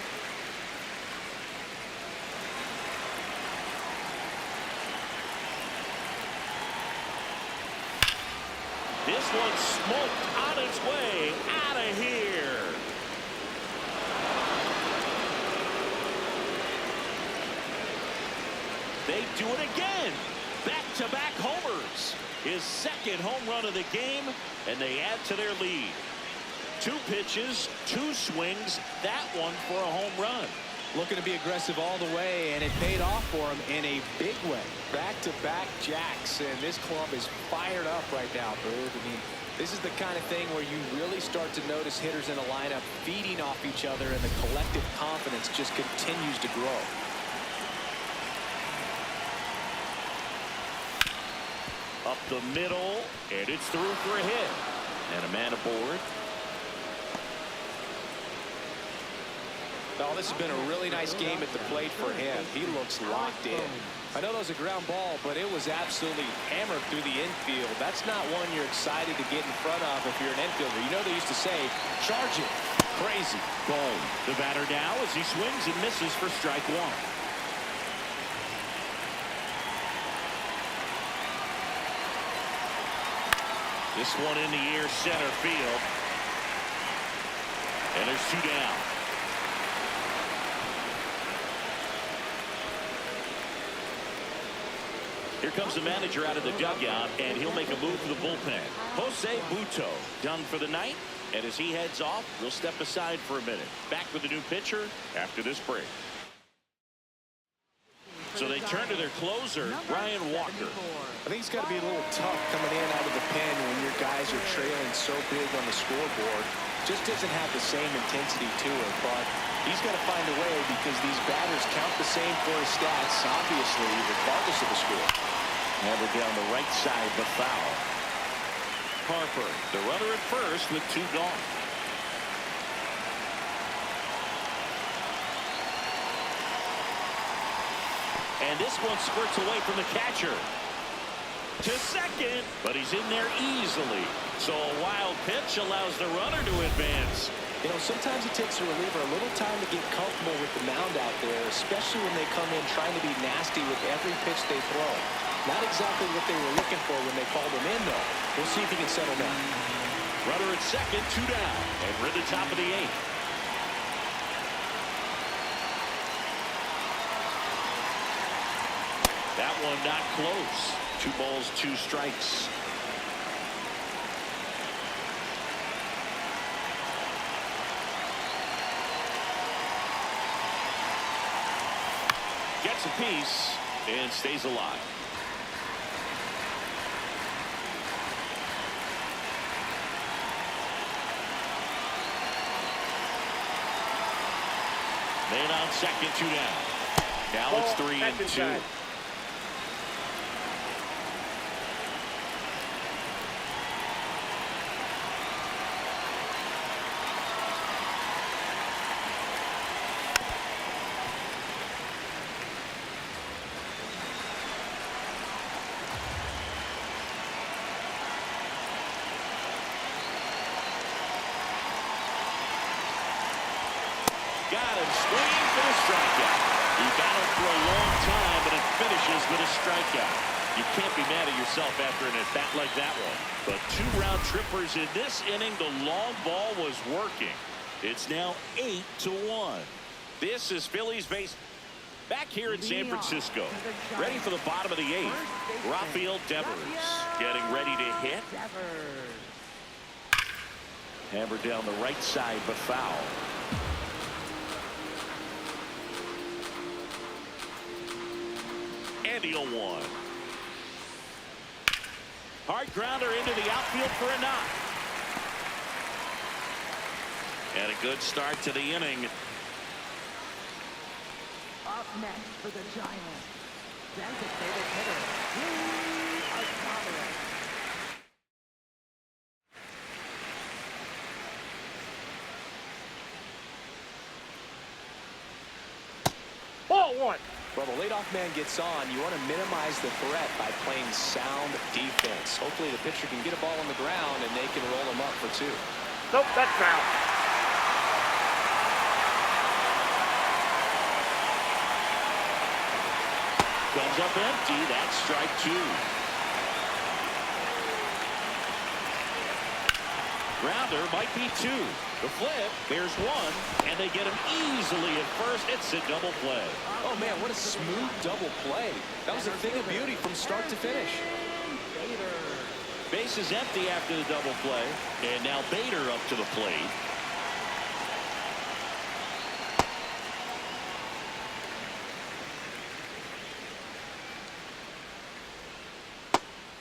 This one smoked on its way out of here. They do it again. Back-to-back homers. His second home run of the game, and they add to their lead. 2 pitches, 2 swings, that one for a home run. Looking to be aggressive all the way, and it paid off for him in a big way. Back-to-back jacks, and this club is fired up right now, Bird. I mean, this is the kind of thing where you really start to notice hitters in a lineup feeding off each other, and the collective confidence just continues to grow. Up the middle, and it's through for a hit. And a man aboard. Oh, this has been a really nice game at the plate for him. He looks locked in. I know that was a ground ball, but it was absolutely hammered through the infield. That's not one you're excited to get in front of if you're an infielder. You know they used to say, charge it. Crazy. Boom. The batter now as he swings and misses for strike one. This one in the air, center field. And there's 2 down. Here comes the manager out of the dugout, and he'll make a move to the bullpen. Jose Buto done for the night, and as he heads off, we'll step aside for a minute. Back with the new pitcher after this break. So they turn to their closer, Ryan Walker. I think it's got to be a little tough coming in out of the pen when your guys are trailing so big on the scoreboard. Just doesn't have the same intensity to it, but he's got to find a way because these batters count the same for his stats, obviously, regardless of the score. Hammered down the right side, but foul. Harper, the runner at first with 2 gone. And this one squirts away from the catcher. To second, but he's in there easily. So a wild pitch allows the runner to advance. You know, sometimes it takes a reliever a little time to get comfortable with the mound out there, especially when they come in trying to be nasty with every pitch they throw. Not exactly what they were looking for when they called him in, though. We'll see if he can settle down. Runner at second, 2 down, and we're at the top of the 8th. That one not close. 2 balls, 2 strikes. Gets a piece and stays alive. Man on second, 2 down. Now it's 3-2. Got him swinging for the strikeout. He battled for a long time, but it finishes with a strikeout. You can't be mad at yourself after an at-bat like that one. But 2 round trippers in this inning. The long ball was working. It's now 8-1. This is Phillies base. Back here in San Francisco, ready for the bottom of the 8th. Rafael Devers getting ready to hit. Hammered down the right side, but foul. And he'll one. Hard grounder into the outfield for a knock. And a good start to the inning. Up next for the Giants, designated hitter, Luis Alvarez. Ball one. Well, the leadoff man gets on. You want to minimize the threat by playing sound defense. Hopefully the pitcher can get a ball on the ground and they can roll him up for two. Nope, that's foul. Comes up empty. That's strike two. Grounder might be two. The flip, there's one, and they get him easily at first. It's a double play. Oh, man, what a smooth double play. That was a thing of beauty from start to finish. Base is empty after the double play, and now Bader up to the plate.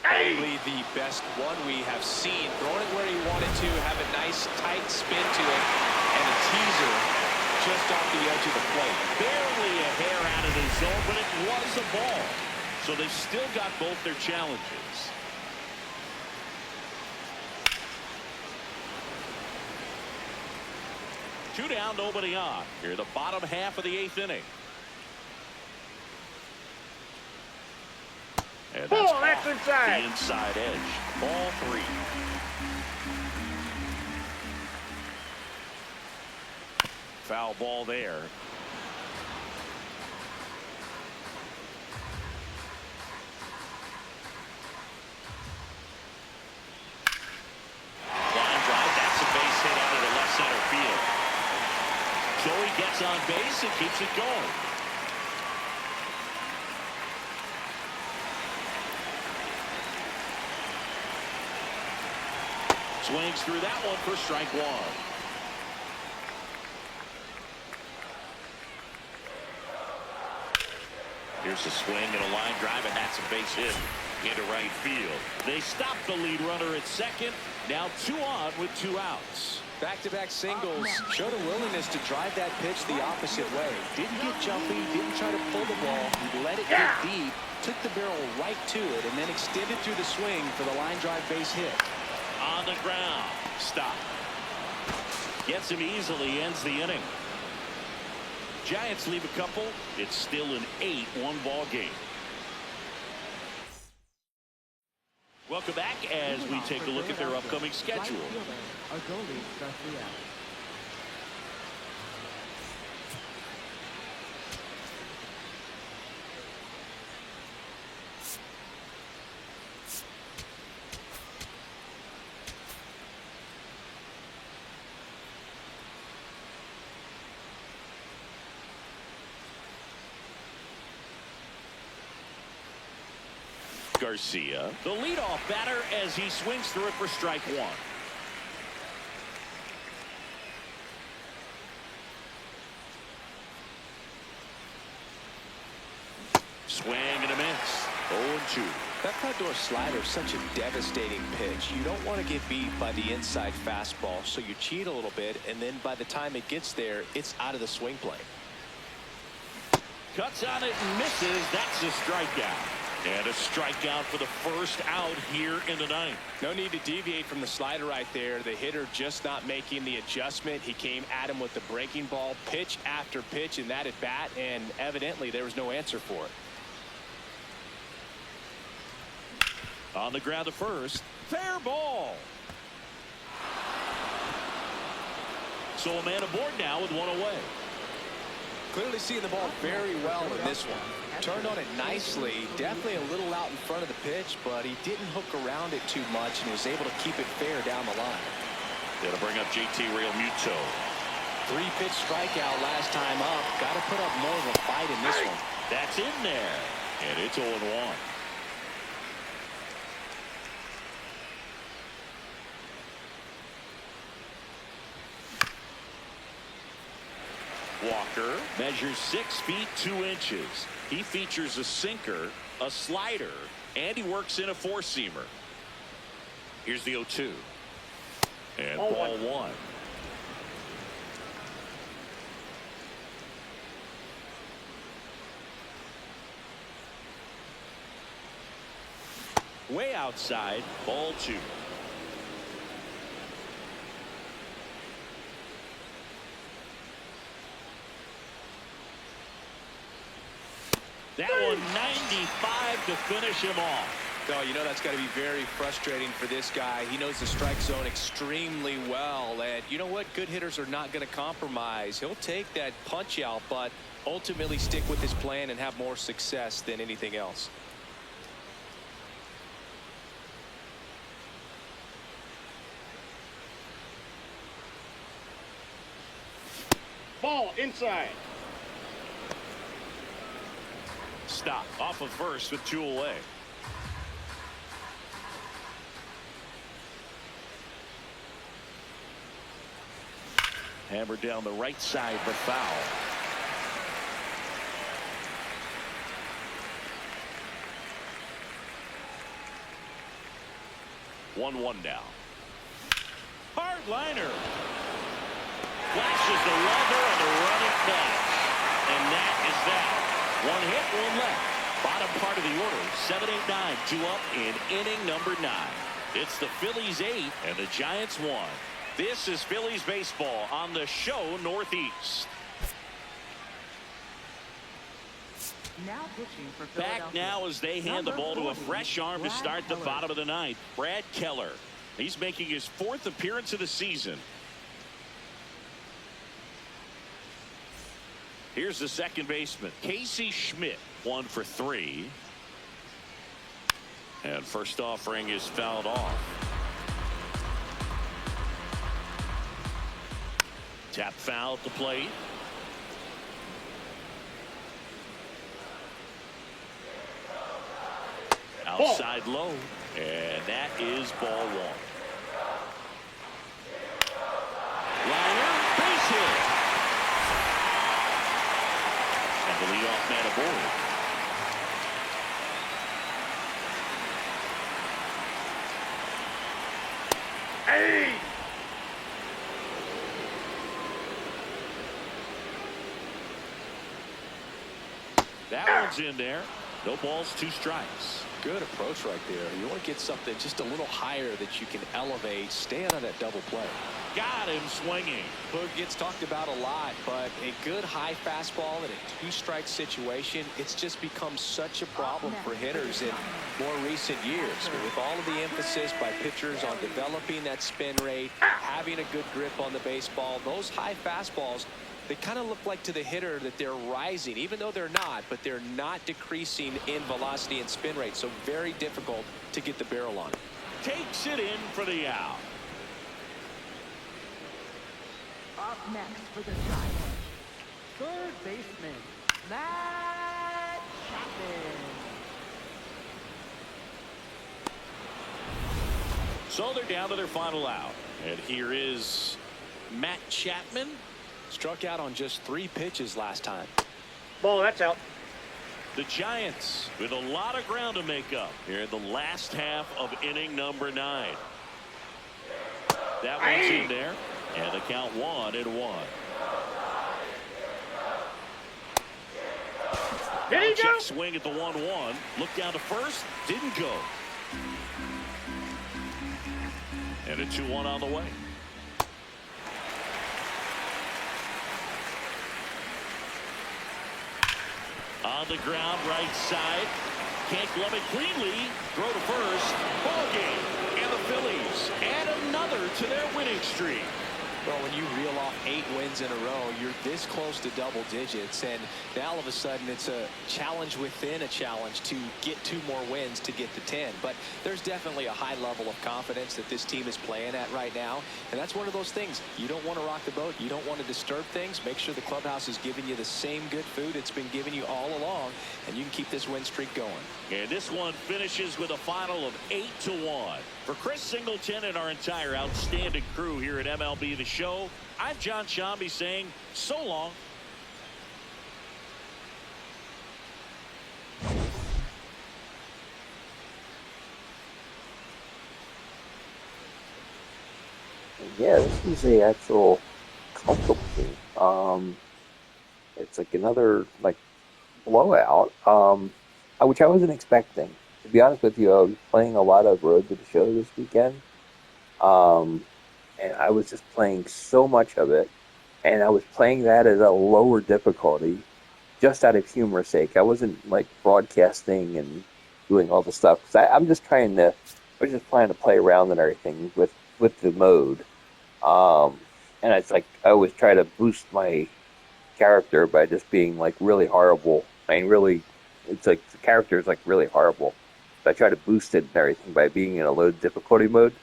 Probably the best one we have seen. Throwing it where he wanted to, have a nice tight spin to it, and a teaser just off the edge of the plate. Barely a hair out of the zone, but it was a ball. So they've still got both their challenges. Two down, nobody on. Here, the bottom half of the eighth inning. And That's inside. the inside edge. Ball three. Foul ball there. Line drive. That's a base hit out of the left center field. Joey gets on base and keeps it going. Swings through that one for strike one. Here's a swing and a line drive, and that's a base hit into right field. They stop the lead runner at second. Now two on with two outs. Back-to-back singles. Showed a willingness to drive that pitch the opposite way. Didn't get jumpy, didn't try to pull the ball. He let it get deep, took the barrel right to it, and then extended through the swing for the line drive base hit. On the ground. Stop. Gets him easily, ends the inning. Giants leave a couple. It's still an 8-1 ball game. Welcome back as we take a look at their upcoming schedule. Garcia, the leadoff batter, as he swings through it for strike one. Swing and a miss. 0-2. That front door slider is such a devastating pitch. You don't want to get beat by the inside fastball, so you cheat a little bit, and then by the time it gets there, it's out of the swing plane. Cuts on it and misses. That's a strikeout. And a strikeout for the first out here in the ninth. No need to deviate from the slider right there. The hitter just not making the adjustment. He came at him with the breaking ball, pitch after pitch in that at bat, and evidently there was no answer for it. On the ground to first. Fair ball. So a man aboard now with one away. Clearly seeing the ball very well in this one. Turned on it nicely. Definitely a little out in front of the pitch, but he didn't hook around it too much and was able to keep it fair down the line. Gonna bring up JT Realmuto. 3-pitch strikeout last time up. Got to put up more of a fight in this one. That's in there. And it's 0-1. Walker measures 6 feet 2 inches. He features a sinker a slider, and he works in a four-seamer. Here's the 0-2. And ball one. Way outside, ball two. That one 95 to finish him off. Oh, you know that's got to be very frustrating for this guy. He knows the strike zone extremely well. And you know what? Good hitters are not going to compromise. He'll take that punch out, but ultimately stick with his plan and have more success than anything else. Ball inside. Stop off of first with two away. Hammered down the right side for foul. One now. Hard liner. Flashes the rubber and the running catch. And that is that. One hit, one left. Bottom part of the order. 7, 8, 9. 2 up in inning number 9. It's the Phillies 8 and the Giants 1. This is Phillies baseball on the show Northeast. Now pitching for Back Philadelphia. now as they hand the ball to a 40, fresh arm to Brad start the Keller. bottom of the ninth. Brad Keller. He's making his 4th appearance of the season. Here's the second baseman, Casey Schmidt, 1 for 3. And first offering is fouled off. Tap foul at the plate. Outside low. And that is ball 1. Liner, base hit. And the leadoff man aboard. Hey! That one's in there. No balls, 2 strikes. Good approach right there. You want to get something just a little higher that you can elevate. Stay out of that double play. Got him swinging. Boog gets talked about a lot, but a good high fastball in a 2-strike situation, it's just become such a problem for hitters in more recent years. With all of the emphasis by pitchers on developing that spin rate, having a good grip on the baseball, those high fastballs, they kind of look like to the hitter that they're rising, even though they're not, but they're not decreasing in velocity and spin rate. So very difficult to get the barrel on it. Takes it in for the out. Up next for the Giants, third baseman, Matt Chapman. So they're down to their final out. And here is Matt Chapman. Struck out on just 3 pitches last time. Ball, that's out. The Giants with a lot of ground to make up here in the last half of inning number 9. That one's in there. And the count 1-1. Did he go? Check swing at the 1-1. Look down to first. Didn't go. And a 2-1 on the way. On the ground, right side. Can't glove it cleanly. Throw to first. Ball game. And the Phillies add another to their winning streak. Well, when you reel off 8 wins in a row, you're this close to double digits, and now all of a sudden it's a challenge within a challenge to get 2 more wins to get to 10. But there's definitely a high level of confidence that this team is playing at right now, and that's one of those things. You don't want to rock the boat. You don't want to disturb things. Make sure the clubhouse is giving you the same good food it's been giving you all along, and you can keep this win streak going. And this one finishes with a final of 8-1. For Chris Singleton and our entire outstanding crew here at MLB The Show, I'm John Shambi saying so long. Yeah, this is a actual comfortable game. It's like another like blowout, which I wasn't expecting. To be honest with you, I was playing a lot of Road to the Show this weekend, um, and I was just playing so much of it, and I was playing that at a lower difficulty, just out of humor's sake. I wasn't like broadcasting and doing all the stuff because I'm just trying to, I was just trying to play around and everything with the mode. Um, and it's like I always try to boost my character by just being like really horrible. I mean, really, it's like the character is like really horrible. So I try to boost it and everything by being in a low difficulty mode.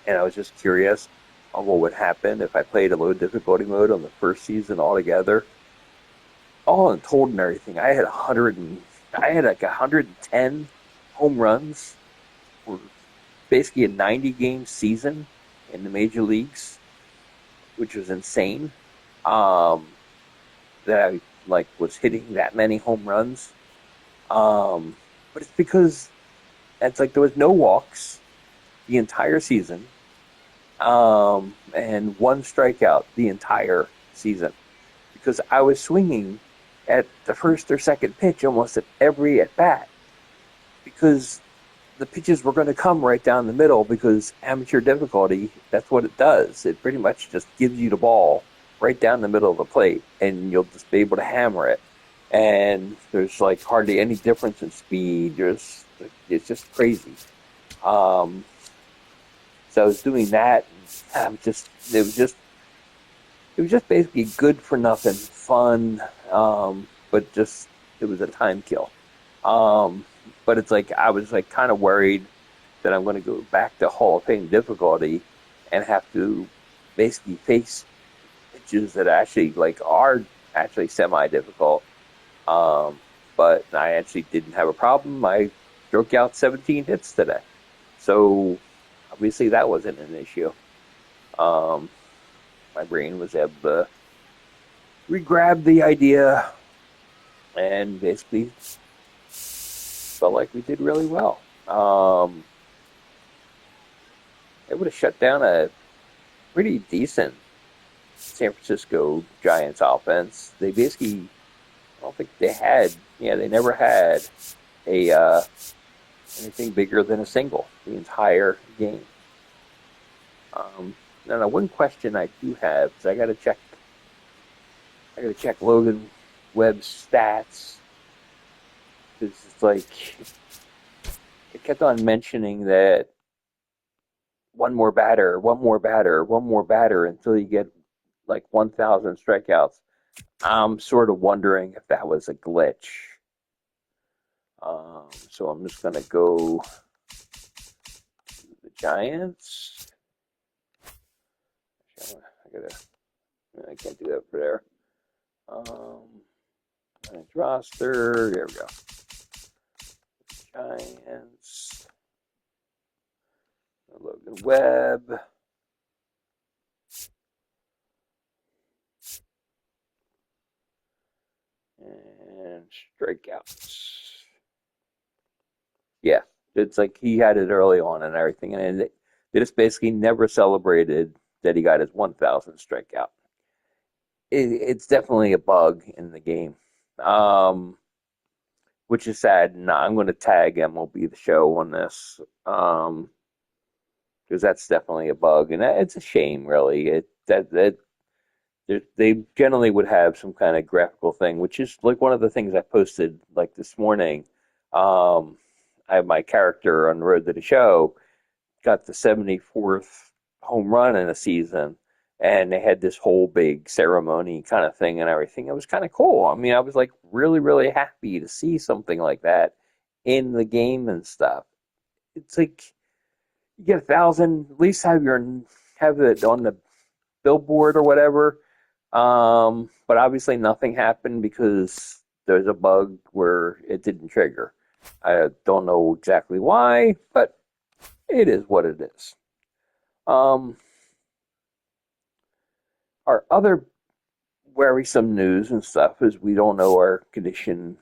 And I was just curious on what would happen if I played a low difficulty mode on the first season altogether. All in told and everything, I had like 110 home runs for basically a 90 game season in the major leagues, which was insane. Um, that I like was hitting that many home runs. Um, but it's because it's like there was no walks the entire season, and one strikeout the entire season because I was swinging at the first or second pitch almost at every at bat because the pitches were going to come right down the middle because amateur difficulty, that's what it does. It pretty much just gives you the ball right down the middle of the plate and you'll just be able to hammer it. And there's like hardly any difference in speed. It's just crazy. Um, so I was doing that. And I'm just it was just basically good for nothing, fun, but just it was a time kill. Um, but it's like I was like kind of worried that I'm going to go back to Hall of Fame difficulty and have to basically face pitches that actually like are actually semi difficult. Um, but I actually didn't have a problem. I struck out 17 hits today, so obviously that wasn't an issue. Um, my brain was able to re-grab the idea and basically felt like we did really well. It would have shut down a pretty decent San Francisco Giants offense. They basically, I don't think they had, yeah, they never had a anything bigger than a single the entire game. Now, one question I do have is I got to check Logan Webb's stats because it's like it kept on mentioning that one more batter, one more batter, one more batter until you get like 1,000 strikeouts. I'm sort of wondering if that was a glitch. So I'm just going to go to the Giants. I can't do that for there. Roster. There we go. Giants. Logan Webb. And strikeouts. Yeah, it's like he had it early on and everything, and they just basically never celebrated that he got his 1,000th strikeout. It's definitely a bug in the game, um, which is sad. And I'm going to tag MLB the Show on this because that's definitely a bug, and it's a shame, really. They generally would have some kind of graphical thing, which is like one of the things I posted like this morning. Um, I have my character on the road to the show got the 74th home run in a season, and they had this whole big ceremony kind of thing and everything. It was kind of cool. I mean, I was like really, really happy to see something like that in the game and stuff. It's like you get 1,000, at least have it on the billboard or whatever. But obviously nothing happened because there's a bug where it didn't trigger. I don't know exactly why, but it is what it is. Um, our other worrisome news and stuff is we don't know our condition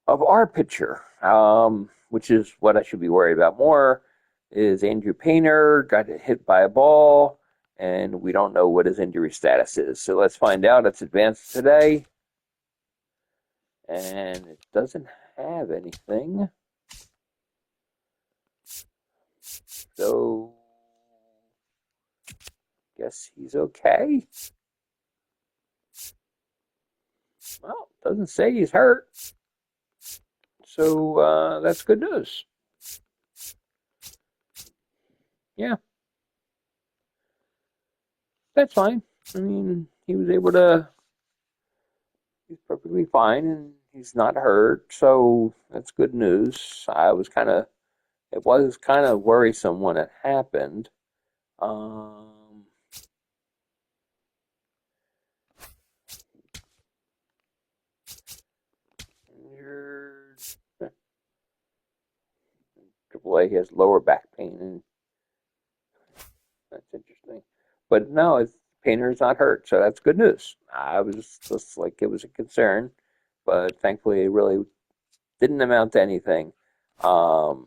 of our pitcher, which is what I should be worried about more. is Andrew Painter got hit by a ball, and we don't know what his injury status is. So let's find out. It's advanced today, and it doesn't have anything. So, guess he's okay. Well, doesn't say he's hurt. So that's good news. Yeah, that's fine. I mean, he's perfectly fine, and he's not hurt. So that's good news. It was kind of worrisome when it happened. AAA, he has lower back pain, and that's interesting. But no, Painter's not hurt, so that's good news. I was just like, it was a concern, but thankfully it really didn't amount to anything. So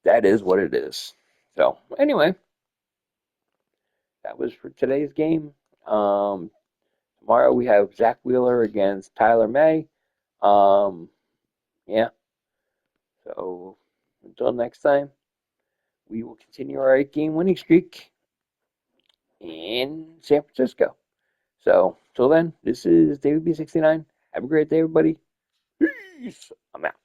that is what it is. So anyway, that was for today's game. Tomorrow we have Zach Wheeler against Tyler May. Yeah. So until next time, we will continue our 8-game winning streak in San Francisco. So till then, this is David B69. Have a great day, everybody. Peace. I'm out.